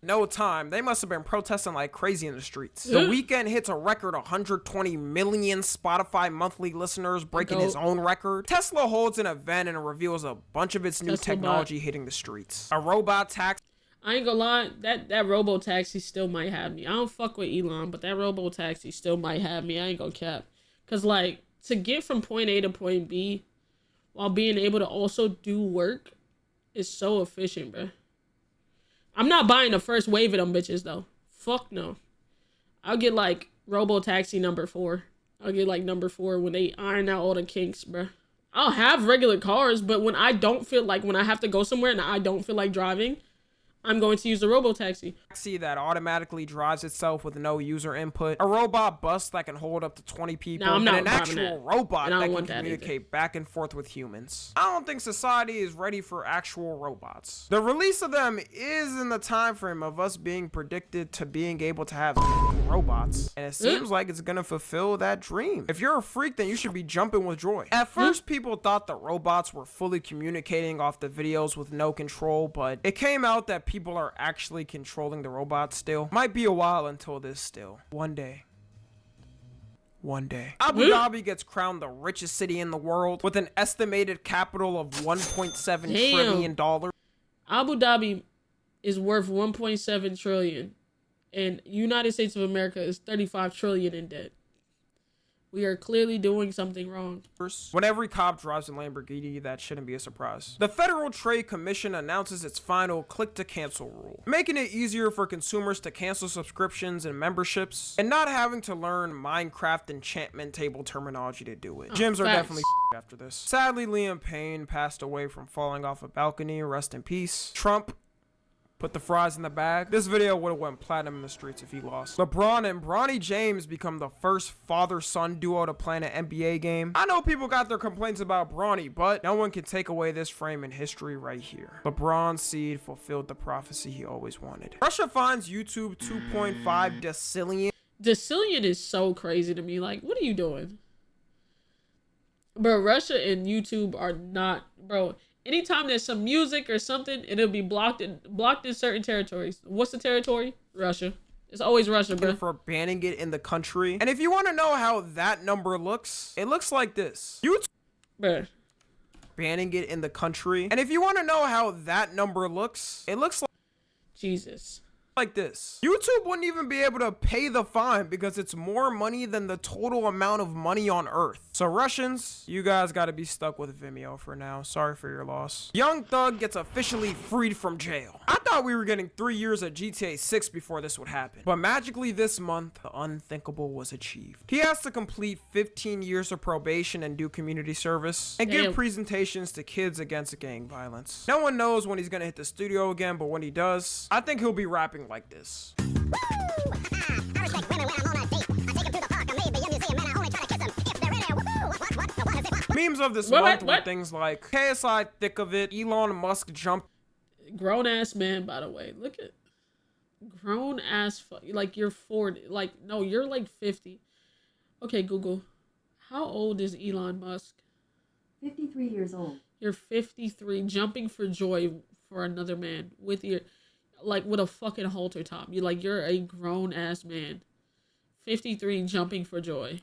no time. They must have been protesting like crazy in the streets. The Weeknd hits a record 120 million Spotify monthly listeners, breaking his own record. Tesla holds an event and reveals a bunch of its new technology hitting the streets. A robot taxi. I ain't gonna lie, that robo taxi still might have me. I don't fuck with Elon, but that robo taxi still might have me. I ain't gonna cap. Cause like, to get from point A to point B while being able to also do work is so efficient, bro. I'm not buying the first wave of them bitches though. Fuck no. I'll get like robo taxi number 4. I'll get like number 4 when they iron out all the kinks, bro. I'll have regular cars, but when I have to go somewhere and I don't feel like driving, I'm going to use the robo-taxi. Taxi that automatically drives itself with no user input. A robot bus that can hold up to 20 people. No, I'm not and an actual robot that can that communicate back and forth with humans. I don't think society is ready for actual robots. The release of them is in the time frame of us being predicted to being able to have robots. And it seems like it's gonna fulfill that dream. If you're a freak, then you should be jumping with joy. At first, people thought the robots were fully communicating off the videos with no control, but it came out that people are actually controlling the robots still. Might be a while until this still. One day. one day. Abu Dhabi gets crowned the richest city in the world with an estimated capital of $1.7 trillion. Abu Dhabi is worth 1.7 trillion, and United States of America is 35 trillion in debt. We are clearly doing something wrong. When every cop drives a Lamborghini, that shouldn't be a surprise. The Federal Trade Commission announces its final click-to-cancel rule, making it easier for consumers to cancel subscriptions and memberships, and not having to learn Minecraft enchantment table terminology to do it. Gyms are definitely after this. Sadly, Liam Payne passed away from falling off a balcony. Rest in peace. Trump put the fries in the bag. This video would have went platinum in the streets if he lost. LeBron and Bronny James become the first father-son duo to play in an NBA game. I know people got their complaints about Bronny, but no one can take away this frame in history right here. LeBron's seed fulfilled the prophecy he always wanted. Russia finds YouTube 2.5 decillion. Decillion is so crazy to me. Like, what are you doing? Bro, Russia and YouTube are not, bro. Anytime there's some music or something, it'll be blocked in certain territories. What's the territory? Russia. It's always Russia, bro. For banning it in the country. And if you want to know how that number looks, it looks like this. YouTube banning it in the country. And if you want to know how that number looks, it looks like Jesus. Like this. YouTube wouldn't even be able to pay the fine because it's more money than the total amount of money on Earth. So Russians, you guys got to be stuck with Vimeo for now. Sorry for your loss. Young Thug gets officially freed from jail. I thought we were getting 3 years at GTA 6 before this would happen. But magically this month, the unthinkable was achieved. He has to complete 15 years of probation and do community service and give presentations to kids against gang violence. No one knows when he's going to hit the studio again, but when he does, I think he'll be rapping like this. Memes of this month were things like KSI thick of it, Elon Musk jump. Grown ass man, by the way. Look at grown ass like you're 40. Like no, you're like 50. Okay, Google. How old is Elon Musk? 53 years old. You're 53, jumping for joy for another man with your like with a fucking halter top. You're a grown ass man. 53 jumping for joy.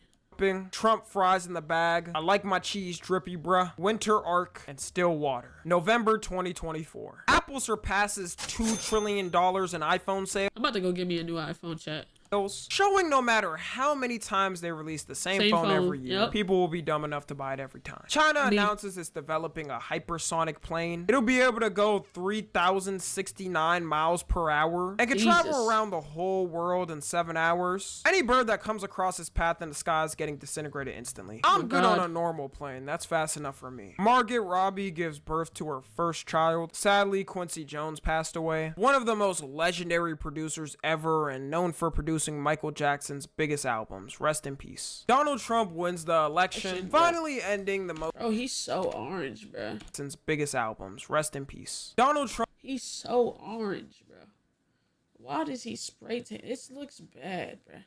Trump fries in the bag. I like my cheese drippy, bruh. Winter Arc and still water. November 2024. Apple surpasses $2 trillion in iPhone sales. I'm about to go get me a new iPhone, chat. Showing no matter how many times they release the same phone every year, people will be dumb enough to buy it every time. China announces it's developing a hypersonic plane. It'll be able to go 3,069 miles per hour and can travel around the whole world in 7 hours. Any bird that comes across its path in the sky is getting disintegrated instantly. I'm good on a normal plane. That's fast enough for me. Margot Robbie gives birth to her first child. Sadly, Quincy Jones passed away. One of the most legendary producers ever and known for producing Michael Jackson's biggest albums. Rest in peace. Donald Trump wins the election, finally ending the most. Oh, he's so orange, bro. Jackson's biggest albums. Rest in peace. Donald Trump. He's so orange, bro. Why does he spray tan? This looks bad, bro.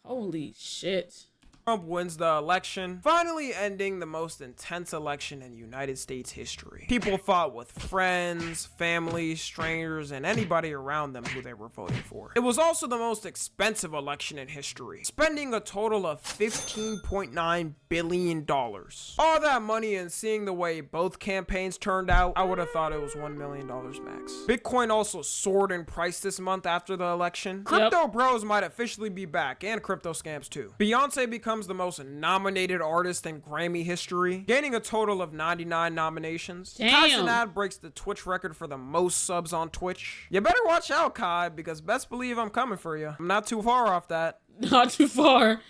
Holy shit. Trump wins the election, finally ending the most intense election in United States history. People fought with friends, family, strangers, and anybody around them who they were voting for. It was also the most expensive election in history, spending a total of $15.9 billion. All that money and seeing the way both campaigns turned out, I would have thought it was $1 million max. Bitcoin also soared in price this month after the election. Crypto bros might officially be back, and crypto scams too. Beyonce becomes the most nominated artist in Grammy history, gaining a total of 99 nominations. Tyson Ad breaks the Twitch record for the most subs on Twitch. You better watch out, Kai, because best believe I'm coming for you. I'm not too far off that. Not too far.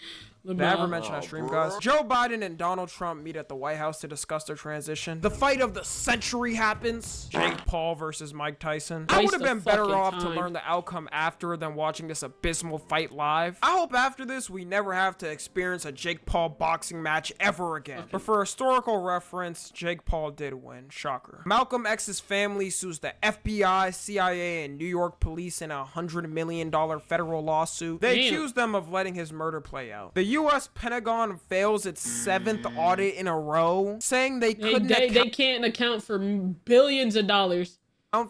Did I ever mention I stream, guys? Joe Biden and Donald Trump meet at the White House to discuss their transition. The fight of the century happens. Jake Paul versus Mike Tyson. I would have been better off to learn the outcome after than watching this abysmal fight live. I hope after this we never have to experience a Jake Paul boxing match ever again. But for historical reference, Jake Paul did win. Shocker. Malcolm X's family sues the FBI, CIA, and New York police in a $100 million federal lawsuit. They accuse them of letting his murder play out. The U.S. Pentagon fails its 7th audit in a row, saying they couldn't they can't account for billions of dollars.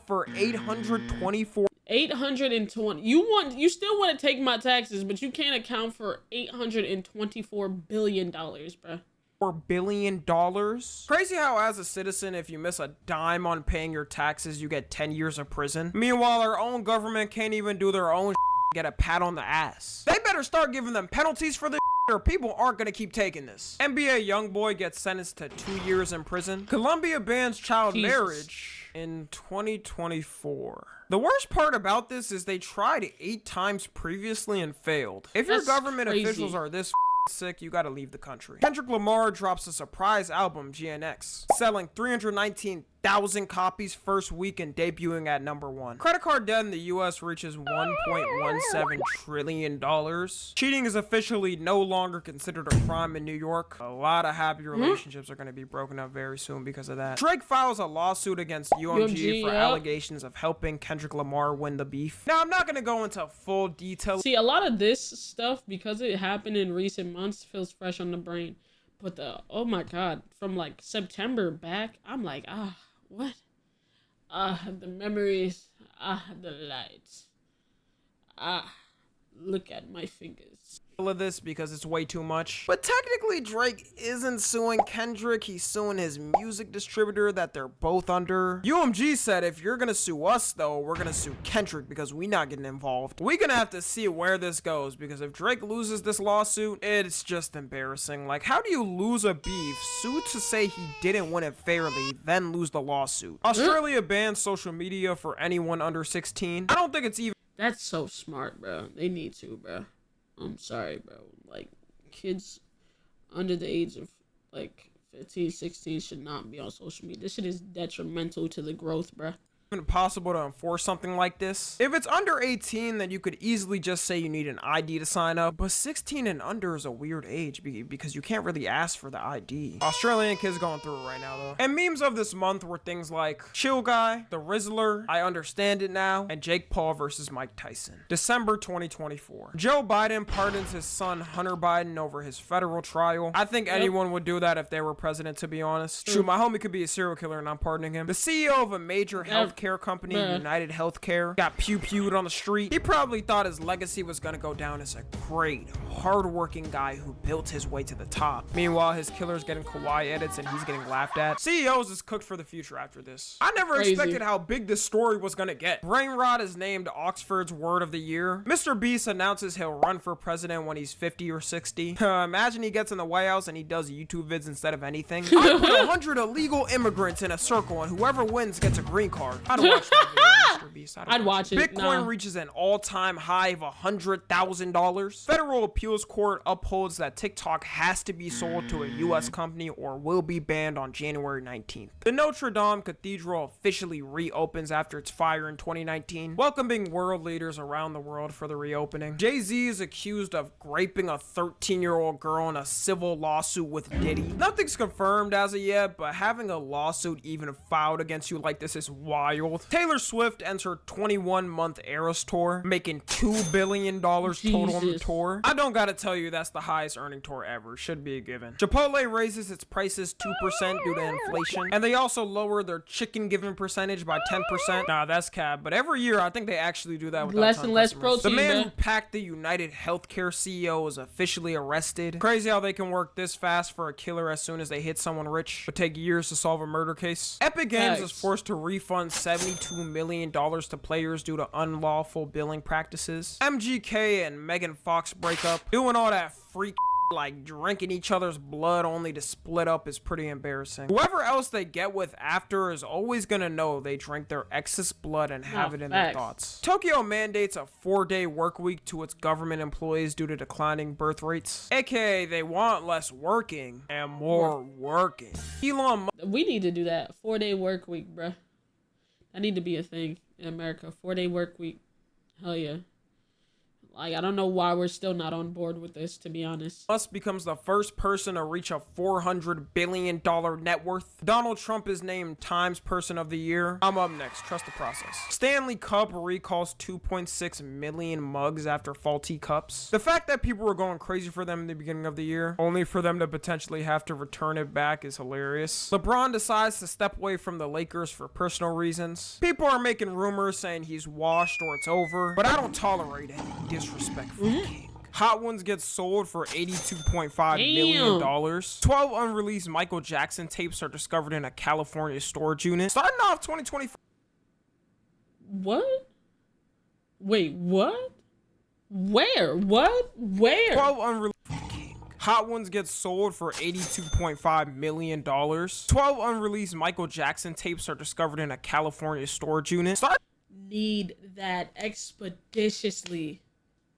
For 824 $820. You still want to take my taxes, but you can't account for $824 billion, bro. $4 billion. Crazy how as a citizen, if you miss a dime on paying your taxes, you get 10 years of prison. Meanwhile, our own government can't even do their own get a pat on the ass. They better start giving them penalties for this or people aren't gonna keep taking this. NBA YoungBoy gets sentenced to 2 years in prison. Colombia bans child marriage in 2024. The worst part about this is they tried 8 times previously and failed. If your government officials are this sick, you gotta leave the country. Kendrick Lamar drops a surprise album, GNX, selling 319,000 copies first week and debuting at #1. Credit card debt in the US reaches $1.17 trillion. Cheating is officially no longer considered a crime in New York. A lot of happy relationships are gonna be broken up very soon because of that. Drake files a lawsuit against UMG for allegations of helping Kendrick Lamar win the beef. Now, I'm not gonna go into full detail. See, a lot of this stuff, because it happened in recent months, feels fresh on the brain. But oh my god, from like September back, I'm like, what? The memories, the lights. Look at my fingers. Of this because it's way too much. But technically Drake isn't suing Kendrick, he's suing his music distributor that they're both under. UMG said if you're gonna sue us though, we're gonna sue Kendrick because we not getting involved. We're gonna have to see where this goes because if Drake loses this lawsuit, it's just embarrassing. Like, how do you lose a beef, sue to say he didn't win it fairly, then lose the lawsuit? Australia bans social media for anyone under 16. I don't think it's even. That's so smart, bro. They need to, bro. I'm sorry, bro. Like, kids under the age of, like, 15, 16 should not be on social media. This shit is detrimental to the growth, bro. Possible to enforce something like this. If it's under 18, then you could easily just say you need an ID to sign up, but 16 and under is a weird age because you can't really ask for the ID. Australian kids going through it right now though. And memes of this month were things like Chill Guy, The Rizzler, I Understand It Now, and Jake Paul versus Mike Tyson. December 2024. Joe Biden pardons his son Hunter Biden over his federal trial. I think anyone would do that if they were president, to be honest. Shoot, my homie could be a serial killer and I'm pardoning him. The CEO of a major healthcare company, United Healthcare, got pew-pewed on the street. He probably thought his legacy was gonna go down as a great, hardworking guy who built his way to the top. Meanwhile, his killer's getting kawaii edits and he's getting laughed at. CEOs is cooked for the future after this. I never expected how big this story was gonna get. Brainrot is named Oxford's Word of the Year. Mr. Beast announces he'll run for president when he's 50 or 60. Imagine he gets in the White House and he does YouTube vids instead of anything. I put 100 illegal immigrants in a circle and whoever wins gets a green card. I'd watch that video, Mr. Beast. I'd watch it. Bitcoin reaches an all-time high of $100,000. Federal appeals court upholds that TikTok has to be sold to a U.S. company or will be banned on January 19th. The Notre Dame Cathedral officially reopens after its fire in 2019, welcoming world leaders around the world for the reopening. Jay-Z is accused of raping a 13-year-old girl in a civil lawsuit with Diddy. Nothing's confirmed as of yet, but having a lawsuit even filed against you like this is wild. Taylor Swift ends her 21-month Eras tour, making $2 billion total on the tour. I don't gotta tell you that's the highest earning tour ever. Should be a given. Chipotle raises its prices 2% due to inflation, and they also lower their chicken giving percentage by 10%. Nah, that's cap. But every year, I think they actually do that with less and less protein. The man who packed the United Healthcare CEO is officially arrested. Crazy how they can work this fast for a killer as soon as they hit someone rich, but take years to solve a murder case. Epic Games is forced to refund $72 million to players due to unlawful billing practices. MGK and Megan Fox break up. Doing all that freak like drinking each other's blood only to split up is pretty embarrassing. Whoever else they get with after is always gonna know they drank their ex's blood and have it in their thoughts. Tokyo mandates a 4-day work week to its government employees due to declining birth rates. AKA they want less working and more working. We need to do that. 4-day work week, bruh. That need to be a thing in America. 4-day work week. Hell yeah. Like, I don't know why we're still not on board with this, to be honest. Musk becomes the first person to reach a $400 billion net worth. Donald Trump is named Times Person of the Year. I'm up next. Trust the process. Stanley Cup recalls 2.6 million mugs after faulty cups. The fact that people were going crazy for them in the beginning of the year, only for them to potentially have to return it back, is hilarious. LeBron decides to step away from the Lakers for personal reasons. People are making rumors saying he's washed or it's over, but I don't tolerate any disrespect for the king. Hot Ones gets sold for $82.5 million. 12 unreleased Michael Jackson tapes are discovered in a California storage unit. Starting off 2024. What? Wait, what? Where? What? Where? 12 unreleased. Hot Ones gets sold for $82.5 million. 12 unreleased Michael Jackson tapes are discovered in a California storage unit. Need that expeditiously.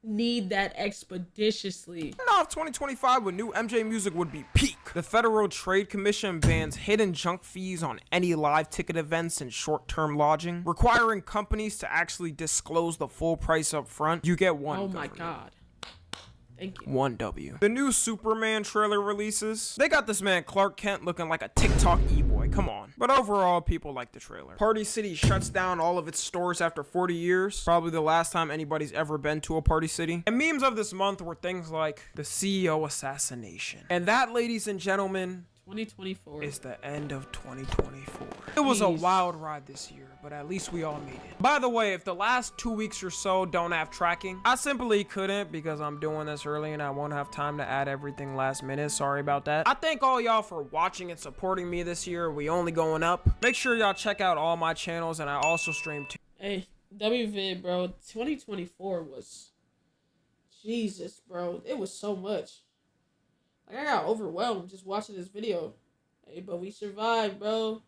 Need that expeditiously. Off 2025 with new MJ music would be peak. The Federal Trade Commission bans hidden junk fees on any live ticket events and short-term lodging, requiring companies to actually disclose the full price up front. You get one. Oh my god. Thank you. 1 W. The new Superman trailer releases. They got this man Clark Kent looking like a TikTok e-boy. Come on. But overall, people like the trailer. Party City shuts down all of its stores after 40 years. Probably the last time anybody's ever been to a Party City. And memes of this month were things like the CEO assassination. And that, ladies and gentlemen, 2024 is the end of 2024. It was a wild ride this year, but at least we all made it. By the way, if the last 2 weeks or so don't have tracking, I simply couldn't because I'm doing this early and I won't have time to add everything last minute. Sorry about that. I thank all y'all for watching and supporting me this year. We only going up. Make sure y'all check out all my channels, and I also stream too. Hey, WVid, bro. 2024 was... Jesus, bro. It was so much. Like, I got overwhelmed just watching this video. Hey, but we survived, bro.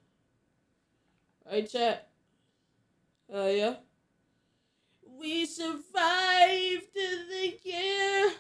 Right, chat? Yeah. We survived the year.